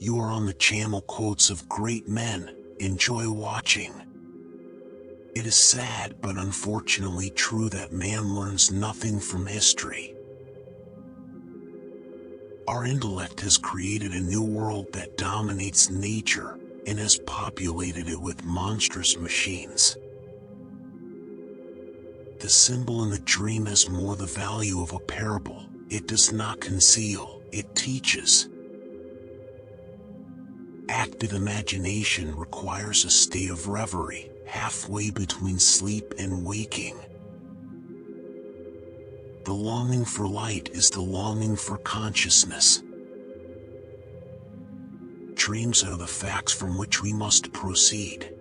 You are on the channel Quotes of Great Men. Enjoy watching. It is sad but unfortunately true that man learns nothing from history. Our intellect has created a new world that dominates nature and has populated it with monstrous machines. The symbol in the dream has more the value of a parable. It does not conceal, it teaches. Active imagination requires a state of reverie, halfway between sleep and waking. The longing for light is the longing for consciousness. Dreams are the facts from which we must proceed.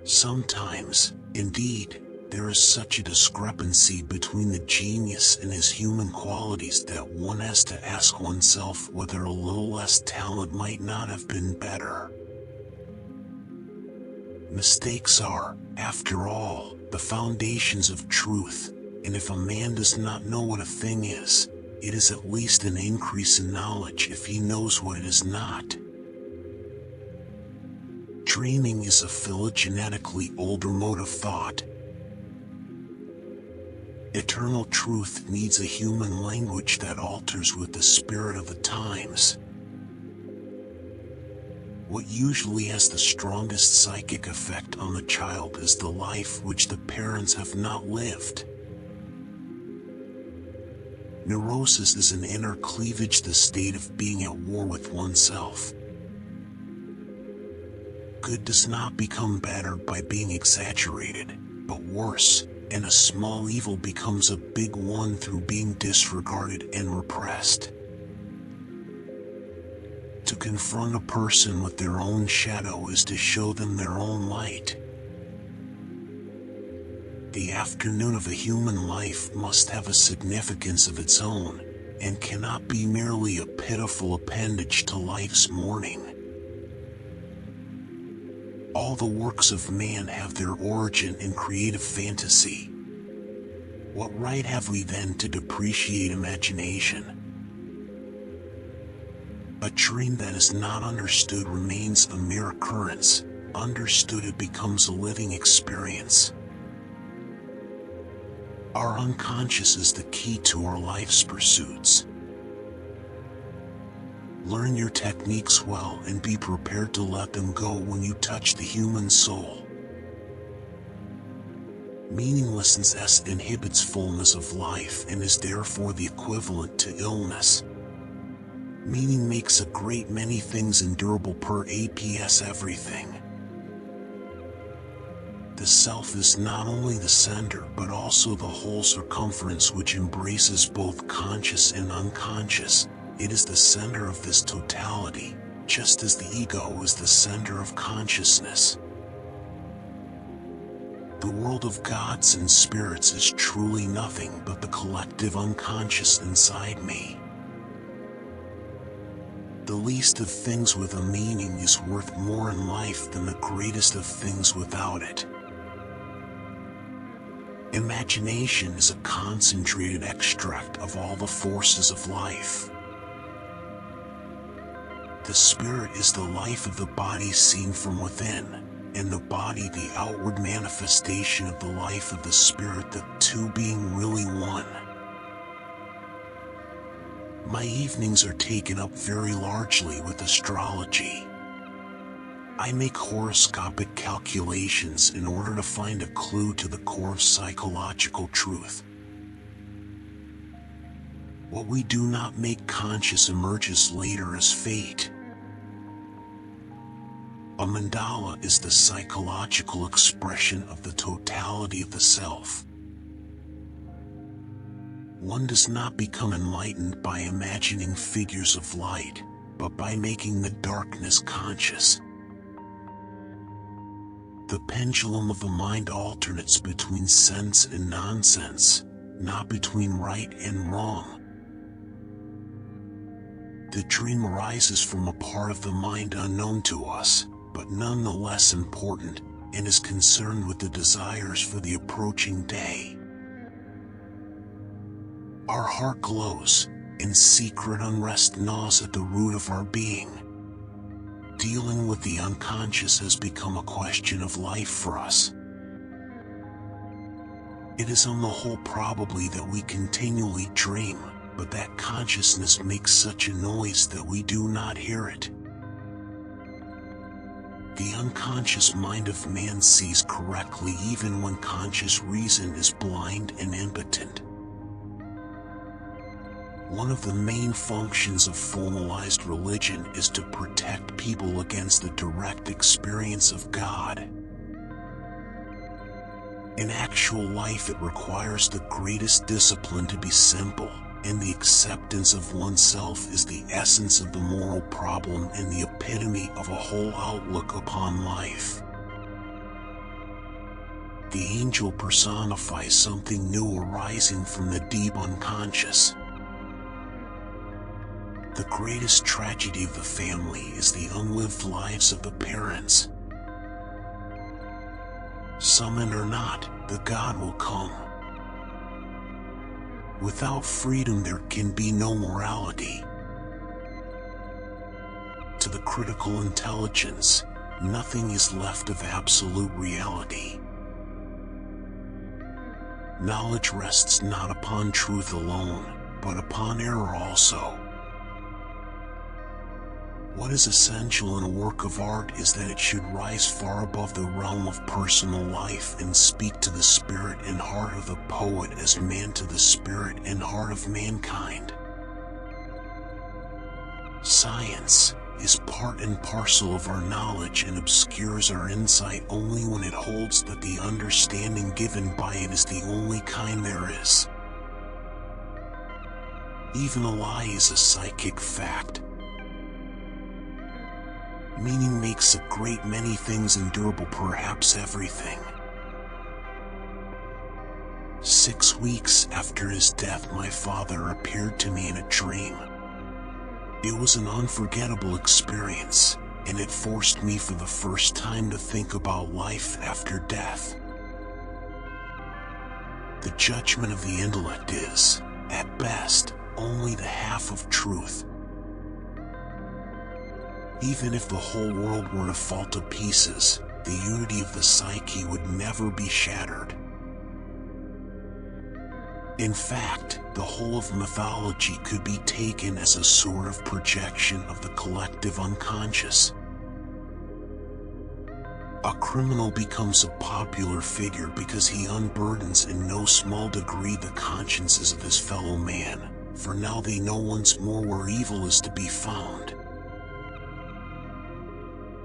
Sometimes, indeed, there is such a discrepancy between the genius and his human qualities that one has to ask oneself whether a little less talent might not have been better. Mistakes are, after all, the foundations of truth, and if a man does not know what a thing is, it is at least an increase in knowledge if he knows what it is not. Dreaming is a phylogenetically older mode of thought. Eternal truth needs a human language that alters with the spirit of the times. What usually has the strongest psychic effect on the child is the life which the parents have not lived. Neurosis is an inner cleavage, the state of being at war with oneself. Good does not become better by being exaggerated, but worse, and a small evil becomes a big one through being disregarded and repressed. To confront a person with their own shadow is to show them their own light. The afternoon of a human life must have a significance of its own, and cannot be merely a pitiful appendage to life's morning. All the works of man have their origin in creative fantasy. What right have we then to depreciate imagination? A dream that is not understood remains a mere occurrence. Understood, it becomes a living experience. Our unconscious is the key to our life's pursuits. Learn your techniques well and be prepared to let them go when you touch the human soul. Meaninglessness inhibits fullness of life and is therefore the equivalent to illness. Meaning makes a great many things endurable, per APS everything. The self is not only the center but also the whole circumference which embraces both conscious and unconscious. It is the center of this totality, just as the ego is the center of consciousness. The world of gods and spirits is truly nothing but the collective unconscious inside me. The least of things with a meaning is worth more in life than the greatest of things without it. Imagination is a concentrated extract of all the forces of life. The spirit is the life of the body seen from within, and the body the outward manifestation of the life of the spirit, the two being really one. My evenings are taken up very largely with astrology. I make horoscopic calculations in order to find a clue to the core of psychological truth. What we do not make conscious emerges later as fate. A mandala is the psychological expression of the totality of the self. One does not become enlightened by imagining figures of light, but by making the darkness conscious. The pendulum of the mind alternates between sense and nonsense, not between right and wrong. The dream arises from a part of the mind unknown to us, but none the less important, and is concerned with the desires for the approaching day. Our heart glows, and secret unrest gnaws at the root of our being. Dealing with the unconscious has become a question of life for us. It is on the whole probably that we continually dream, but that consciousness makes such a noise that we do not hear it. The unconscious mind of man sees correctly even when conscious reason is blind and impotent. One of the main functions of formalized religion is to protect people against the direct experience of God. In actual life, it requires the greatest discipline to be simple, and the acceptance of oneself is the essence of the moral problem and the epitome of a whole outlook upon life. The angel personifies something new arising from the deep unconscious. The greatest tragedy of the family is the unlived lives of the parents. Summoned or not, the God will come. Without freedom there can be no morality. To the critical intelligence, nothing is left of absolute reality. Knowledge rests not upon truth alone, but upon error also. What is essential in a work of art is that it should rise far above the realm of personal life and speak to the spirit and heart of the poet as man to the spirit and heart of mankind. Science is part and parcel of our knowledge and obscures our insight only when it holds that the understanding given by it is the only kind there is. Even a lie is a psychic fact. Meaning makes a great many things endurable, perhaps everything. 6 weeks after his death, my father appeared to me in a dream. It was an unforgettable experience, and it forced me for the first time to think about life after death. The judgment of the intellect is, at best, only the half of truth. Even if the whole world were to fall to pieces, the unity of the psyche would never be shattered. In fact, the whole of mythology could be taken as a sort of projection of the collective unconscious. A criminal becomes a popular figure because he unburdens in no small degree the consciences of his fellow man, for now they know once more where evil is to be found.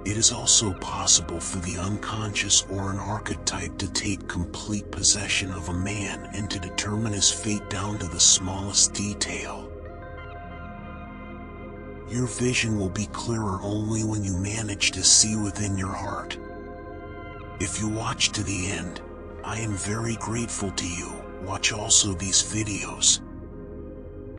It is also possible for the unconscious or an archetype to take complete possession of a man and to determine his fate down to the smallest detail. Your vision will be clearer only when you manage to see within your heart. If you watch to the end, I am very grateful to you. Watch also these videos.